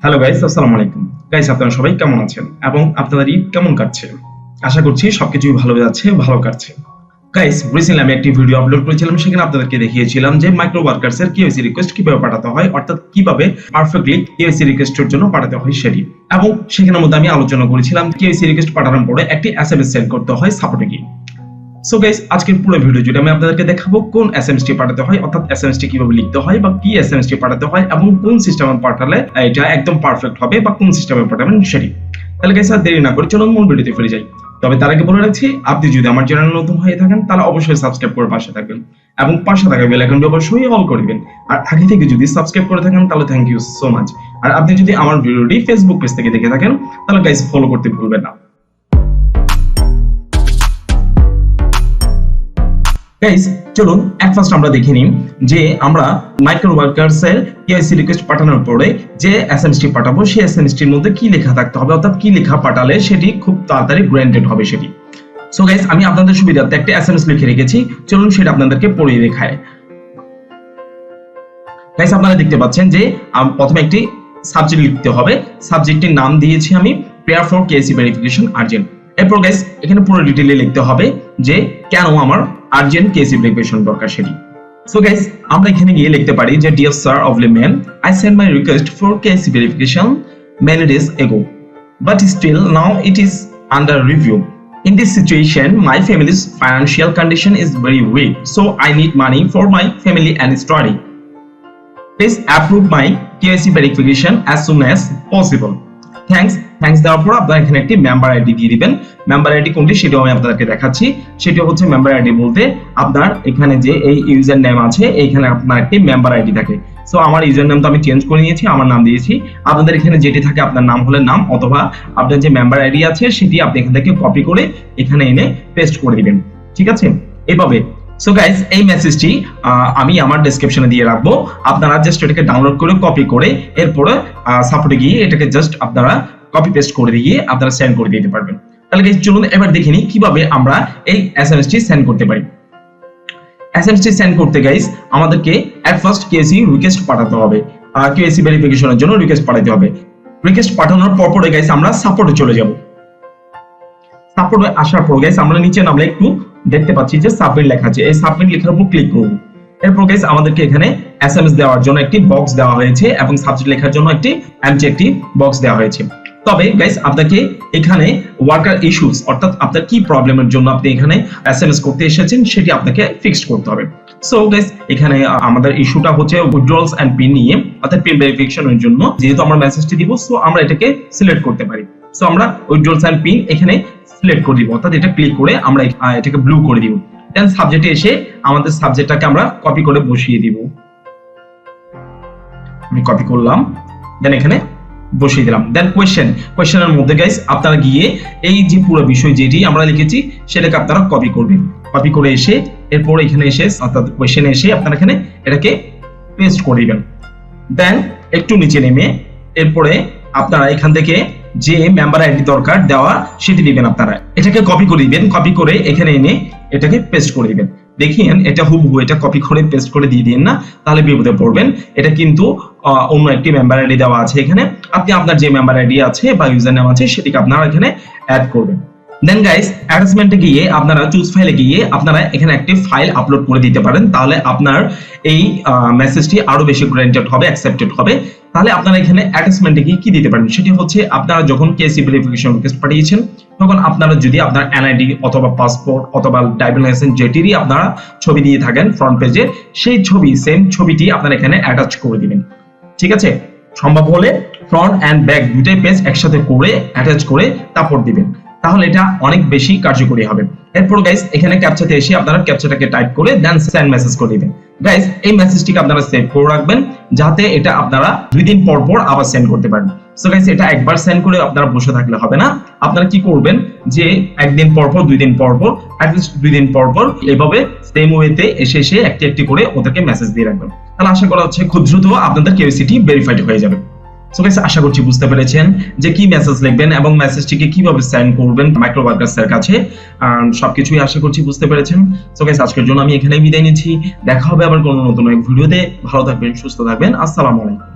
Hello guys, আসসালামু আলাইকুম। Guys, আপনারা সবাই কেমন আছেন এবং আপনাদের ঈদ কেমন কাটছে? আশা করছি সবকিছুই ভালো যাচ্ছে, ভালো কাটছে। গাইস, রিসেন্টলি আমি একটি ভিডিও আপলোড করেছিলাম, সেখানে আপনাদেরকে দেখিয়েছিলাম যে মাইক্রো ওয়ার্কার্স এর কেওয়াইসি রিকোয়েস্ট কিভাবে পাঠাতে হয়, অর্থাৎ কিভাবে পারফেক্টলি কেওয়াইসি রিকোয়েস্টের জন্য পাঠাতে হয় সেটি। এবং সেখানের মধ্যে আমি আলোচনা করেছিলাম কেওয়াইসি রিকোয়েস্ট পাঠানোর পরে একটি এসএমএস সেন্ড করতে হয় সাপোর্টে গিয়ে। সো গাইস, আজকের পুরো ভিডিও জুড়ে আমি আপনাদেরকে দেখাবো কোন এসএমএসটি পাঠাতে হয়, অর্থাৎ এসএমএসটি কিভাবে লিখতে হয় বা কি এসএমএসটি পাঠাতে হয় এবং কোন সিস্টেমে পাঠালে এটা একদম পারফেক্ট হবে বা কোন সিস্টেমে পাঠাবেন সেটি। তাহলে গাইস, আর দেরি না করে চলুন মূল ভিডিওতে ফিরে যাই। তবে তার আগে বলে রাখছি, আপনি যদি আমার চ্যানেলে নতুন হয়ে থাকেন তাহলে অবশ্যই সাবস্ক্রাইব করে পাশে থাকবেন এবং পাশে থাকা বেল আইকনটি অবশ্যই অল করে দিবেন। আর আগে থেকে যদি সাবস্ক্রাইব করে থাকেন তাহলে থ্যাংক ইউ সো মাচ। আর আপনি যদি আমার ভিডিওটি ফেসবুক পেজ থেকে দেখে থাকেন তাহলে গাইস ফলো করতে ভুলবেন না। গাইস, চলুন এক ফার্স্ট আমরা দেখে নিই যে আমরা মাইক্রো ওয়ার্কার্স এর কেওয়াইসি রিকোয়েস্ট পাঠানোর পরে যে এসএমএসটি পাঠাবো সেই এসএমএসটির মধ্যে কি লেখা থাকতে হবে, অর্থাৎ কি লেখা পাঠালে সেটি খুব তাড়াতাড়ি গ্র্যান্টেড হবে সেটি। সো গাইস, আমি আপনাদের সুবিধার্থে একটা এসএমএস লিখে রেখেছি, চলুন সেটা আপনাদেরকে পড়িয়ে দেখাই। গাইস, আপনারা দেখতে পাচ্ছেন যে প্রথমে একটি সাবজেক্ট লিখতে হবে। সাবজেক্টের নাম দিয়েছি আমি prayer for KYC verification urgent. এরপর গাইস, এখানে পুরো ডিটেইলে লিখতে হবে যে কেন আমার আর্জেন্ট কেওয়াইসি ভেরিফিকেশন দরকার সেটি। সো গাইস, আমরা এখানে গিয়ে লিখতে পারি যে dear sir of layman, I send my request for KYC verification many days ago, but still now it is under review. In this situation, my family's financial condition is very weak, so I need money for my family and study. Please approve my KYC verification as soon as possible. Thanks দেওয়ার পর আপনারা এখানে একটি member ID দিয়ে দিবেন। Member ID কোনটি সেটাও আমি আপনাদেরকে দেখাচ্ছি। সেটা হচ্ছে মেম্বার আইডি বলতে আপনার এখানে যে এই ইউজার নেম আছে এইখানে আপনার একটি মেম্বার আইডি থাকে। সো আমার ইউজার নেম তো আমি চেঞ্জ করে নিয়েছি, আমার নাম দিয়েছি। আপনাদের এখানে যেটি থাকে আপনার নাম হলে নাম, অথবা আপনার যে মেম্বার আইডি আছে সেটি আপনি এখান থেকে কপি করে এখানে এনে পেস্ট করে দিবেন। ঠিক আছে, এইভাবে। সো গাইস, এই মেসেজটি আমি আমার ডেসক্রিপশনে দিয়ে রাখবো, আপনারা জাস্ট এটাকে ডাউনলোড করে কপি করে এরপরে সাপোর্টে গিয়ে এটাকে জাস্ট আপনারা কপি পেস্ট করে দিয়ে আপনারা সেন্ড করে দিতে পারবেন। তাহলে গাইস, চলুন এবার দেখে নিই কিভাবে আমরা এই এসএমএসটি সেন্ড করতে পারি। এসএমএসটি সেন্ড করতে গাইস আমাদেরকে এট ফার্স্ট কেওয়াইসি রিকোয়েস্ট পাঠাতে হবে। কেওয়াইসি ভেরিফিকেশনের জন্য রিকোয়েস্ট পাঠাতে হবে। রিকোয়েস্ট পাঠানোর পরে গাইস আমরা সাপোর্টে চলে যাব। সাপোর্টে আসার পর গাইস আমরা নিচে নামলে একটু দেখতে পাচ্ছি যে সাবমিট লেখা আছে, এই সাবমিট লেখার উপর ক্লিক করব। এরপর গাইস আমাদেরকে এখানে এসএমএস দেওয়ার জন্য একটি বক্স দেওয়া হয়েছে এবং সাবজেক্ট লেখার জন্য একটি এমটি একটি বক্স দেওয়া হয়েছে। তবে গাইস, আপনাকে এখানে ওয়ার্কার ইস্যুস, অর্থাৎ আপনার কি প্রবলেমের জন্য আপনি এখানে এসএমএস করতে এসেছেন সেটি আপনাকে ফিক্সড করতে হবে। সো গাইস, এখানে আমাদের ইস্যুটা হচ্ছে উইথড্রলস এন্ড পিন নিয়ে, অর্থাৎ পিন ভেরিফিকেশনের জন্য যেহেতু আমরা মেসেজটি দিব, সো আমরা এটাকে সিলেক্ট করতে পারি। সো আমরা উইথড্রলস এন্ড পিন এখানে সিলেক্ট করে দিব, অর্থাৎ এটা ক্লিক করে আমরা এটাকে ব্লু করে দিব। দেন সাবজেক্টে এসে আমাদের সাবজেক্টটাকে আমরা কপি করে বসিয়ে দিব। আমি কপি করলাম, দেন এখানে বসিয়ে দিলাম। দেন কোয়েশ্চেনের মধ্যে গাইস আপনারা গিয়ে এই যে পুরো বিষয় যেটি আমরা লিখেছি সেটাকে আপনারা কপি করবেন। কপি করে এসে এরপর এখানে এসে অর্থাৎ কোয়েশ্চেনে এসে আপনারা এখানে এটাকে পেস্ট করে দিবেন। দেন একটু নিচে নেমে এরপরে আপনারা এখান থেকে যে মেম্বার আইডি দরকার দেওয়া সেটি দিবেন। আপনারা এটাকে কপি করে দিবেন, কপি করে এখানে এনে এটাকে পেস্ট করে দিবেন। দেখিয়েন এটা হুবহু এটা কপি করে পেস্ট করে দিয়ে দিন না, তাহলে বিপদে পড়বেন। এটা কিন্তু অন্য একটি মেম্বার আইডি দেওয়া আছে এখানে, আপনি আপনার যে মেম্বার আইডি আছে বা ইউজার নেম আছে সেটিকে আপনারা এখানে অ্যাড করবেন। দেন গাইস, অ্যাটাচমেন্টে গিয়ে আপনারা চুজ ফাইলে গিয়ে আপনারা এখানে একটি ফাইল আপলোড করে দিতে পারেন, তাহলে আপনার এই মেসেজটি আরো বেশি গ্র্যান্টেড হবে, অ্যাকসেপ্টেড হবে। তাহলে আপনারা এখানে অ্যাটাচমেন্টে গিয়ে কি দিতে পারেন সেটি হচ্ছে আপনারা যখন কেওয়াইসি ভেরিফিকেশন রিকোয়েস্ট পাঠিয়েছেন তখন আপনারা যদি আপনার এনআইডি অথবা পাসপোর্ট অথবা ড্রাইভিং লাইসেন্স যেটিরই আপনারা ছবি দিয়ে থাকেন ফ্রন্ট পেজে, সেই ছবি সেম ছবিটি আপনারা এখানে অ্যাটাচ করে দিবেন। ঠিক আছে, সম্ভব হলে ফ্রন্ট এন্ড ব্যাক দুটোই পেজ একসাথে করে অ্যাটাচ করে তারপর দিবেন, তাহলে এটা অনেক বেশি কার্যকরী হবে। এরপর গাইস এখানে ক্যাপচাতে এসে আপনারা ক্যাপচাটাকে টাইপ করে দেন সেন্ড মেসেজ করে দিবেন। গাইস, এই মেসেজটিকে আপনারা সেভ করে রাখবেন যাতে এটা আপনারা 2 দিন পর পর আবার সেন্ড করতে পারেন। সো গাইস, এটা একবার সেন্ড করে আপনারা বসে থাকলে হবে না, আপনারা কি করবেন যে একদিন পর পর 2 দিন পর পর অ্যাট লিস্ট 2 দিন পর পর এইভাবে সেম ওয়েতে এসে একটি একটি করে ওদেরকে মেসেজ দিয়ে রাখবেন। তাহলে আশা করা হচ্ছে খুব দ্রুত আপনাদের কেওয়াইসিটি ভেরিফাইড হয়ে যাবে। সো গাইস, আশা করছি বুঝতে পেরেছেন যে কি মেসেজ লিখবেন এবং মেসেজটিকে কিভাবে সেন্ড করবেন মাইক্রো ওয়ার্কার্স এর কাছে, সবকিছুই আশা করছি বুঝতে পেরেছেন। সো গাইস, আজকের জন্য আমি এখানেই বিদায় নিচ্ছি। দেখা হবে আবার কোনো নতুন এক ভিডিওতে। ভালো থাকবেন, সুস্থ থাকবেন। আসসালামু আলাইকুম।